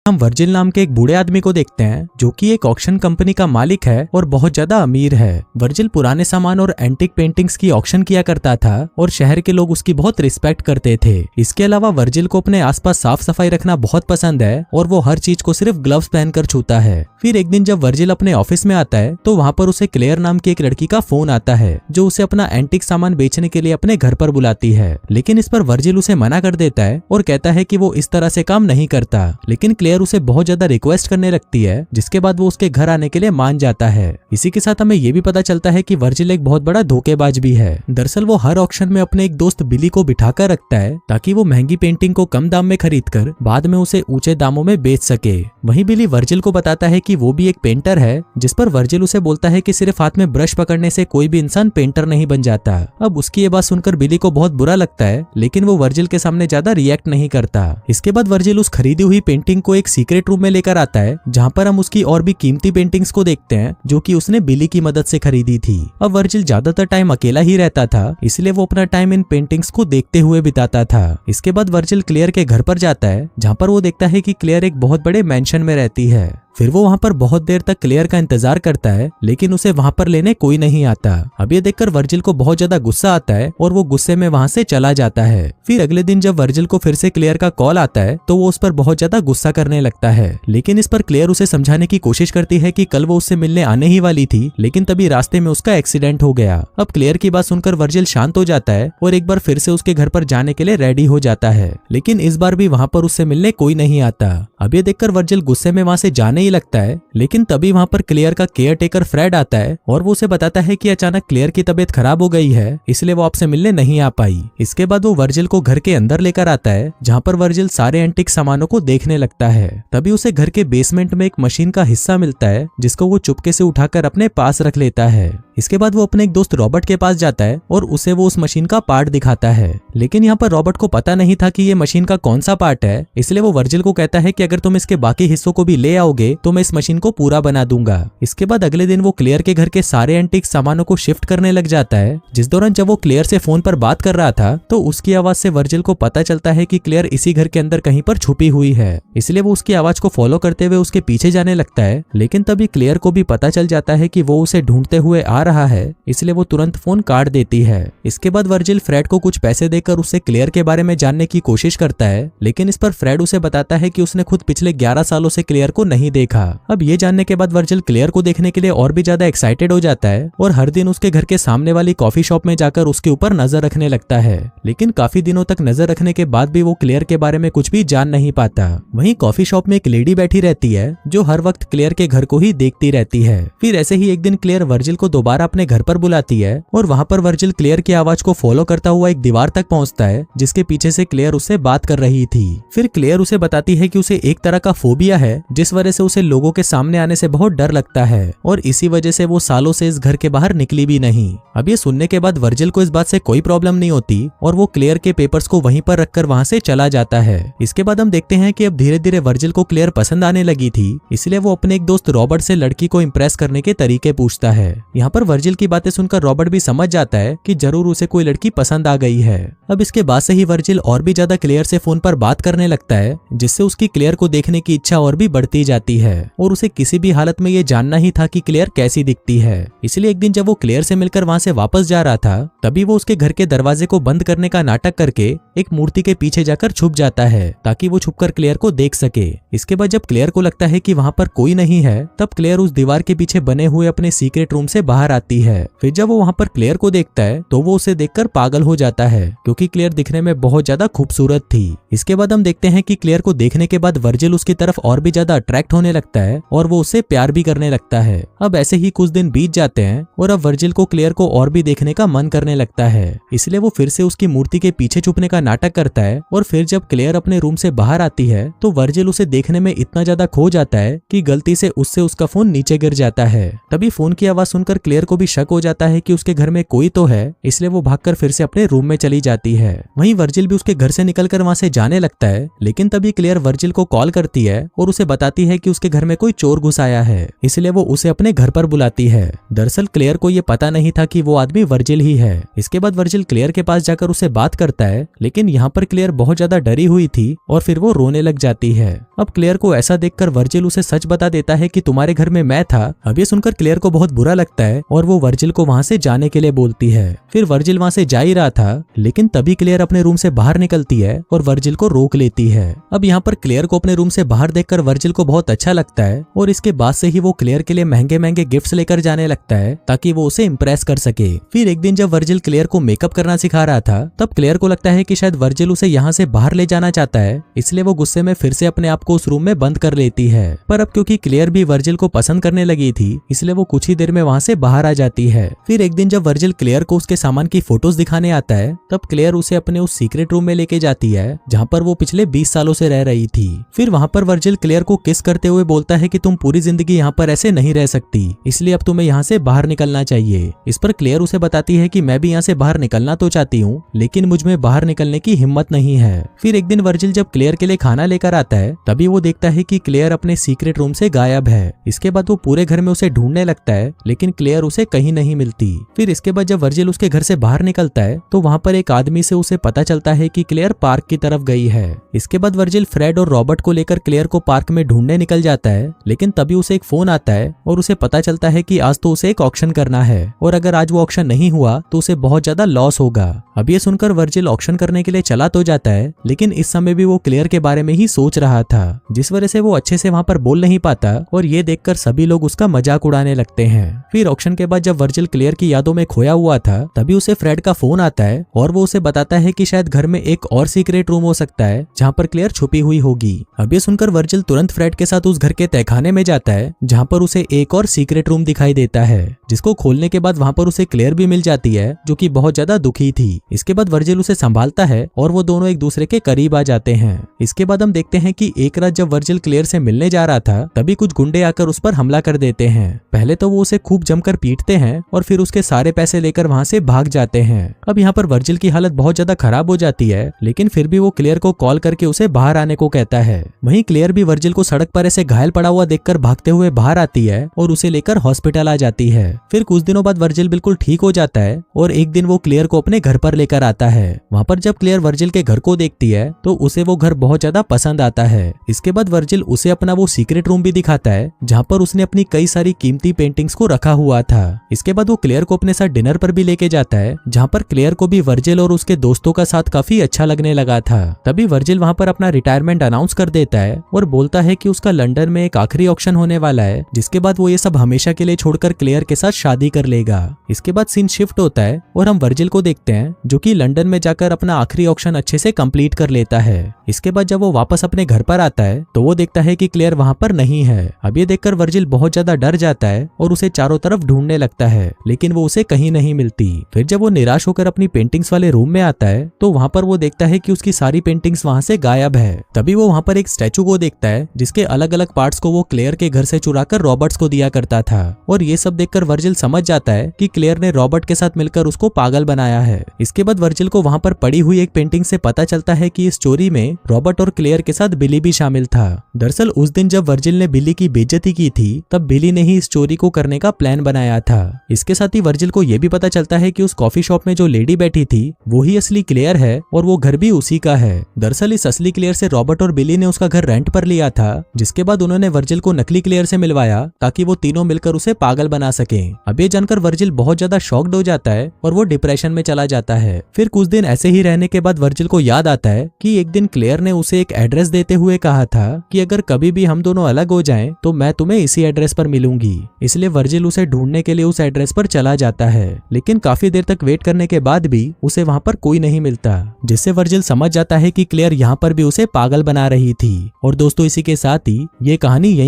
हम वर्जिल नाम के एक बूढ़े आदमी को देखते हैं जो कि एक ऑक्शन कंपनी का मालिक है और बहुत ज्यादा अमीर है। वर्जिल पुराने सामान और एंटीक पेंटिंग्स की ऑक्शन किया करता था और शहर के लोग उसकी बहुत रिस्पेक्ट करते थे। इसके अलावा वर्जिल को अपने आसपास साफ सफाई रखना बहुत पसंद है और वो हर चीज को सिर्फ ग्लव्स पहनकर छूता है। फिर एक दिन जब वर्जिल अपने ऑफिस में आता है तो वहाँ पर उसे क्लेयर नाम की एक लड़की का फोन आता है जो उसे अपना एंटीक सामान बेचने के लिए अपने घर पर बुलाती है। लेकिन इस पर वर्जिल उसे मना कर देता है और कहता है कि वो इस तरह से काम नहीं करता। लेकिन क्लेयर उसे बहुत ज्यादा रिक्वेस्ट करने लगती है जिसके बाद वो उसके घर आने के लिए मान जाता है। इसी के साथ हमें ये भी पता चलता है कि वर्जिल एक बहुत बड़ा धोखेबाज भी है। दरअसल वो हर ऑक्शन में अपने एक दोस्त बिली को बिठाकर रखता है ताकि वो महंगी पेंटिंग को कम दाम में खरीदकर बाद में उसे ऊंचे दामों में बेच सके। वहीं बिली वर्जिल को बताता है कि वो भी एक पेंटर है, जिस पर वर्जिल उसे बोलता है कि सिर्फ हाथ में ब्रश पकड़ने से कोई भी इंसान पेंटर नहीं बन जाता। अब उसकी ये बात सुनकर बिली को बहुत बुरा लगता है लेकिन वो वर्जिल के सामने ज्यादा रिएक्ट नहीं करता। इसके बाद वर्जिल उस खरीदी हुई पेंटिंग को एक सीक्रेट रूम में लेकर आता है जहाँ पर हम उसकी और भी कीमती पेंटिंग्स को देखते हैं जो कि उसने बिली की मदद से खरीदी थी। अब वर्जिल ज्यादातर टाइम अकेला ही रहता था इसलिए वो अपना टाइम इन पेंटिंग्स को देखते हुए बिताता था। इसके बाद वर्जिल क्लेयर के घर पर जाता है जहाँ पर वो देखता है कि क्लेयर एक बहुत बड़े मेंशन में रहती है। फिर वो वहाँ पर बहुत देर तक क्लेयर का इंतजार करता है लेकिन उसे वहाँ पर लेने कोई नहीं आता। अब ये देखकर वर्जिल को बहुत ज्यादा गुस्सा आता है और वो गुस्से में वहाँ से चला जाता है। फिर अगले दिन जब वर्जिल को फिर से क्लेयर का कॉल आता है तो वो उस पर बहुत ज्यादा गुस्सा करने लगता है। लेकिन इस पर क्लेयर उसे समझाने की कोशिश करती है कि कल वो उससे मिलने आने ही वाली थी लेकिन तभी रास्ते में उसका एक्सीडेंट हो गया। अब क्लेयर की बात सुनकर वर्जिल शांत हो जाता है और एक बार फिर से उसके घर पर जाने के लिए रेडी हो जाता है। लेकिन इस बार भी वहाँ पर उससे मिलने कोई नहीं आता। अब ये देखकर वर्जिल गुस्से में वहाँ से जाने ही लगता है लेकिन तभी वहाँ पर क्लेयर का केयर टेकर फ्रेड आता है और वो उसे बताता है कि अचानक क्लेयर की तबीयत खराब हो गई है इसलिए वो आपसे मिलने नहीं आ पाई। इसके बाद वो वर्जिल को घर के अंदर लेकर आता है जहाँ पर वर्जिल सारे एंटीक सामानों को देखने लगता है। तभी उसे घर के बेसमेंट में एक मशीन का हिस्सा मिलता है जिसको वो चुपके से उठाकर अपने पास रख लेता है। इसके बाद वो अपने एक दोस्त रॉबर्ट के पास जाता है और उसे वो उस मशीन का पार्ट दिखाता है। लेकिन यहाँ पर रॉबर्ट को पता नहीं था कि ये मशीन का कौन सा पार्ट है, इसलिए वो वर्जिल को कहता है कि अगर तुम इसके बाकी हिस्सों को भी ले आओगे तो मैं इस मशीन को पूरा बना दूंगा। इसके बाद अगले दिन वो क्लेयर के घर के सारे एंटीक सामानों को शिफ्ट करने लग जाता है। जिस दौरान जब वो क्लेयर से फोन पर बात कर रहा था तो उसकी आवाज से वर्जिल को पता चलता है कि क्लेयर इसी घर के अंदर कहीं पर छुपी हुई है। इसलिए वो उसकी आवाज को फॉलो करते हुए उसके पीछे जाने लगता है। लेकिन तभी क्लेयर को भी पता चल जाता है कि वो उसे ढूंढते हुए आ रहा है, इसलिए वो तुरंत फोन काट देती है। इसके बाद वर्जिल फ्रेड को कुछ पैसे देकर उससे क्लेयर के बारे में जानने की कोशिश करता है लेकिन इस पर फ्रेड उसे बताता है कि उसने खुद पिछले 11 सालों से क्लेयर को नहीं देखा। अब ये जानने के बाद वर्जिल क्लेयर को देखने के लिए और भी ज्यादा एक्साइटेड हो जाता है और हर दिन उसके घर के सामने वाली कॉफी शॉप में जाकर उसके ऊपर नजर रखने लगता है। लेकिन काफी दिनों तक नजर रखने के बाद भी वो क्लेयर के बारे में कुछ भी जान नहीं पाता। वहीं कॉफी शॉप में एक लेडी बैठी रहती है जो हर वक्त क्लेयर के घर को ही देखती रहती है। फिर ऐसे ही एक दिन क्लेयर वर्जिल को दोबारा अपने घर पर बुलाती है और वहाँ पर वर्जिल क्लेयर की आवाज को फॉलो करता हुआ एक दीवार तक पहुँचता है जिसके पीछे से क्लेयर उससे बात कर रही थी। फिर क्लेयर उसे बताती है कि उसे एक तरह का फोबिया है जिस वजह से उसे लोगों के सामने आने से बहुत डर लगता है और इसी वजह से वो सालों से इस घर के बाहर निकली भी नहीं। अब ये सुनने के बाद वर्जिल को इस बात से कोई प्रॉब्लम नहीं होती और वो क्लेयर के पेपर्स को वहीं पर रखकर वहां से चला जाता है। इसके बाद हम देखते हैं कि अब धीरे धीरे वर्जिल को क्लेयर पसंद आने लगी थी, इसलिए वो अपने एक दोस्त रॉबर्ट से लड़की को इम्प्रेस करने के तरीके पूछता है। यहाँ पर वर्जिल की बातें सुनकर रॉबर्ट भी समझ जाता है कि जरूर उसे कोई लड़की पसंद आ गई है। अब इसके बाद से ही वर्जिल और भी ज्यादा क्लेयर से फोन पर बात करने लगता है जिससे उसकी क्लेयर को देखने की इच्छा और भी बढ़ती जाती है और उसे किसी भी हालत में ये जानना ही था कि क्लेयर कैसी दिखती है। इसलिए एक दिन जब वो क्लेयर से मिलकर वहां से वापस जा रहा था तभी वो उसके घर के दरवाजे को बंद करने का नाटक करके एक मूर्ति के पीछे जाकर छुप जाता है ताकि वो छुपकर क्लेयर को देख सके। इसके बाद जब क्लेयर को लगता है कि वहां पर कोई नहीं है तब क्लेयर उस दीवार के पीछे बने हुए अपने सीक्रेट रूम से बाहर आती है। फिर जब वो वहां पर क्लेयर को देखता है तो वो उसे देखकर पागल हो जाता है क्योंकि क्लेयर दिखने में बहुत ज्यादा खूबसूरत थी। इसके बाद हम देखते हैं कि क्लेयर को देखने के बाद वर्जिल उसकी तरफ और भी ज्यादा अट्रैक्ट होने लगता है और वो उससे प्यार भी करने लगता है। अब ऐसे ही कुछ दिन बीत जाते हैं और अब वर्जिल को क्लेयर को और भी देखने का मन करने लगता है, इसलिए वो फिर से उसकी मूर्ति के पीछे छुपने का नाटक करता है। और फिर जब क्लेयर अपने रूम से बाहर आती है तो वर्जिल उसे देखने में इतना ज्यादा खो जाता है कि गलती से उससे उसका फोन नीचे गिर जाता है। तभी फोन की आवाज सुनकर क्लेयर को भी शक हो जाता है कि उसके घर में कोई तो है, इसलिए वो भागकर फिर से अपने रूम में चली जाती है। वहीं वर्जिल भी उसके घर से निकलकर वहां से जाने लगता है लेकिन तभी क्लेयर वर्जिल को कॉल करती है और उसे बताती है कि उसके घर में कोई चोर घुस आया है, इसलिए वो उसे अपने घर पर बुलाती है। दरअसल क्लेयर को ये पता नहीं था कि वो आदमी वर्जिल ही है। इसके बाद वर्जिल क्लेयर के पास जाकर उसे बात करता है, लेकिन यहाँ पर क्लेयर बहुत ज्यादा डरी हुई थी और फिर वो रोने लग जाती है। अब क्लेयर को ऐसा देखकर वर्जिल उसे सच बता देता है कि तुम्हारे घर में मैं था। अब ये सुनकर क्लेयर को बहुत बुरा लगता है और वो वर्जिल को वहां से जाने के लिए बोलती है। फिर वर्जिल वहां से जा ही रहा था, लेकिन तभी क्लेयर अपने रूम से बाहर निकलती है और वर्जिल को रोक लेती है। अब यहाँ पर क्लेयर को अपने रूम से बाहर देखकर वर्जिल को बहुत अच्छा लगता है और इसके बाद से ही वो क्लेयर के लिए महंगे महंगे गिफ्ट्स लेकर जाने लगता है ताकि वो उसे इम्प्रेस कर सके। फिर एक दिन जब वर्जिल क्लेयर को मेकअप करना सिखा रहा था, तब क्लेयर को लगता है कि शायद वर्जिल उसे यहाँ से बाहर ले जाना चाहता है, इसलिए वो गुस्से में फिर से अपने आप को उस रूम में बंद कर लेती है। पर अब क्योंकि क्लेयर भी वर्जिल को पसंद करने लगी थी, इसलिए वो कुछ ही देर में वहाँ से बाहर आ जाती है। फिर एक दिन जब वर्जिल क्लेयर को उसके सामान की फोटोज दिखाने आता है, तब क्लेयर उसे अपने उस सीक्रेट रूम में लेके जाती है जहाँ पर वो पिछले 20 सालों से रह रही थी। फिर वहाँ पर वर्जिल क्लेयर को किस करते हुए बोलता है कि तुम पूरी जिंदगी यहाँ पर ऐसे नहीं रह सकती, इसलिए अब तुम्हें यहाँ से बाहर निकलना चाहिए। इस पर क्लेयर उसे बताती है कि मैं भी यहाँ से बाहर निकलना तो चाहती हूँ, लेकिन मुझ में बाहर निकलने की हिम्मत नहीं है। फिर एक दिन वर्जिल जब क्लेयर के लिए खाना लेकर आता है, तभी वो देखता है कि क्लेयर अपने सीक्रेट रूम से गायब है। इसके बाद वो पूरे घर में उसे ढूंढने लगता है, लेकिन क्लेयर उसे कहीं नहीं मिलती। फिर इसके बाद जब वर्जिल उसके घर से बाहर निकलता है, तो वहाँ पर एक आदमी से उसे पता चलता है कि क्लेयर पार्क की तरफ गई है। इसके बाद वर्जिल फ्रेड और रॉबर्ट को लेकर क्लेयर को पार्क में ढूंढने निकल जाता है, लेकिन तभी उसे एक फोन आता है और उसे पता चलता है कि आज तो उसे एक ऑक्शन करना है और अगर आज वो ऑक्शन नहीं हुआ तो उसे बहुत ज्यादा लॉस होगा। अब ये सुनकर वर्जिल ऑक्शन करने के लिए चला तो जाता है, लेकिन इस समय भी वो क्लेयर के बारे में ही सोच रहा था, जिस वजह से वो अच्छे से वहाँ पर बोल नहीं पाता और ये देखकर सभी लोग उसका मजाक उड़ाने लगते हैं। फिर ऑक्शन के बाद जब वर्जिल क्लेयर की यादों में खोया हुआ था, तभी उसे फ्रेड का फोन आता है और वो उसे बताता है कि शायद घर में एक और सीक्रेट रूम हो सकता है जहाँ पर क्लेयर छुपी हुई होगी। अब ये सुनकर वर्जिल तुरंत फ्रेड के साथ उस घर के तहखाने में जाता है, जहाँ पर उसे एक और सीक्रेट रूम दिखाई देता है, जिसको खोलने के बाद वहाँ पर उसे क्लेयर भी मिल जाती है, जो कि बहुत ज्यादा दुखी थी। इसके बाद वर्जिल उसे संभालता है और वो दोनों एक दूसरे के करीब आ जाते हैं। इसके बाद हम देखते हैं कि एक रात जब वर्जिल क्लेयर से मिलने जा रहा था, तभी कुछ गुंडे आकर उस पर हमला कर देते हैं। पहले तो वो उसे खूब जमकर पीटते हैं और फिर उसके सारे पैसे लेकर वहाँ से भाग जाते हैं। अब यहाँ पर वर्जिल की हालत बहुत ज्यादा खराब हो जाती है, लेकिन फिर भी वो क्लेयर को कॉल करके उसे बाहर आने को कहता है। वहीं क्लेयर भी वर्जिल को सड़क पर ऐसे घायल पड़ा हुआ देखकर भागते हुए बाहर आती है और उसे लेकर हॉस्पिटल आ जाती है। फिर कुछ दिनों बाद वर्जिल बिल्कुल ठीक हो जाता है और एक दिन वो क्लेयर को अपने घर पर लेकर आता है। वहाँ पर जब क्लेयर वर्जिल के घर को देखती है तो उसे वो घर बहुत ज्यादा पसंद आता है। इसके बाद वर्जिल उसे अपना वो सीक्रेट रूम भी दिखाता है, जहाँ पर उसने अपनी कई सारी कीमती पेंटिंग्स को रखा हुआ था। इसके बाद वो क्लेयर को अपने साथ डिनर पर भी लेके जाता है, जहाँ पर क्लेयर को भी वर्जिल और उसके दोस्तों का साथ काफी अच्छा लगने लगा था। तभी वर्जिल वहाँ पर अपना रिटायरमेंट अनाउंस कर देता है और बोलता है कि उसका लंदन में एक आखिरी ऑक्शन होने वाला है, जिसके बाद वो ये सब हमेशा के लिए छोड़कर क्लेयर के साथ शादी कर लेगा। इसके बाद सीन शिफ्ट होता है और हम वर्जिल को देखते हैं, जो कि लंदन में जाकर अपना आखिरी ऑक्शन अच्छे से कंप्लीट कर लेता है। इसके बाद जब वो वापस अपने घर पर आता है तो वो देखता है कि क्लेयर वहाँ पर नहीं है। अब ये देखकर वर्जिल बहुत ज्यादा डर जाता है और उसे चारों तरफ ढूंढने लगता है, लेकिन वो उसे कहीं नहीं मिलती। फिर जब वो निराश होकर अपनी पेंटिंग्स वाले रूम में आता है तो वहाँ पर वो देखता है कि उसकी सारी पेंटिंग्स वहाँ से गायब है। तभी वो वहाँ पर एक स्टैचू को देखता है, जिसके अलग अलग पार्ट्स को वो क्लेयर के घर से चुराकर रॉबर्ट्स को दिया करता था। और ये सब देखकर वर्जिल समझ जाता है कि क्लेयर ने रॉबर्ट के साथ मिलकर उसको पागल बनाया है। इसके बाद वर्जिल को वहाँ पर पड़ी हुई एक पेंटिंग से पता चलता है कि इस चोरी में रॉबर्ट और क्लेयर के साथ बिली भी शामिल था। दरअसल उस दिन जब वर्जिल ने बिली की बेइज्जती की थी, तब बिली ने ही इस चोरी को करने का प्लान बनाया था। इसके साथ ही वर्जिल को यह भी पता चलता है कि उस कॉफी शॉप में जो लेडी बैठी थी वो ही असली क्लेयर है और वो घर भी उसी का है। दरअसल इस असली क्लेयर से रॉबर्ट और बिली ने उसका घर रेंट पर लिया था, जिसके बाद उन्होंने वर्जिल को नकली क्लेयर से मिलवाया ताकि वो तीनों मिलकर उसे पागल बना सके। अब ये जानकर वर्जिल बहुत ज्यादा शॉक्ड हो जाता है और वो डिप्रेशन में चला जाता है। फिर कुछ दिन ऐसे ही रहने के बाद वर्जिल को याद आता है कि एक दिन क्लेयर ने उसे एक एड्रेस देते हुए कहा था कि अगर कभी भी हम दोनों अलग हो जाएं तो मैं तुम्हें इसी एड्रेस पर मिलूंगी। इसलिए वर्जिल उसे ढूंढने के लिए उस एड्रेस पर चला जाता है, लेकिन काफी देर तक वेट करने के बाद भी उसे वहाँ पर कोई नहीं मिलता, जिससे वर्जिल समझ जाता है कि क्लेयर यहाँ पर भी उसे पागल बना रही थी। और दोस्तों इसी के साथ ही ये कहानी यहीं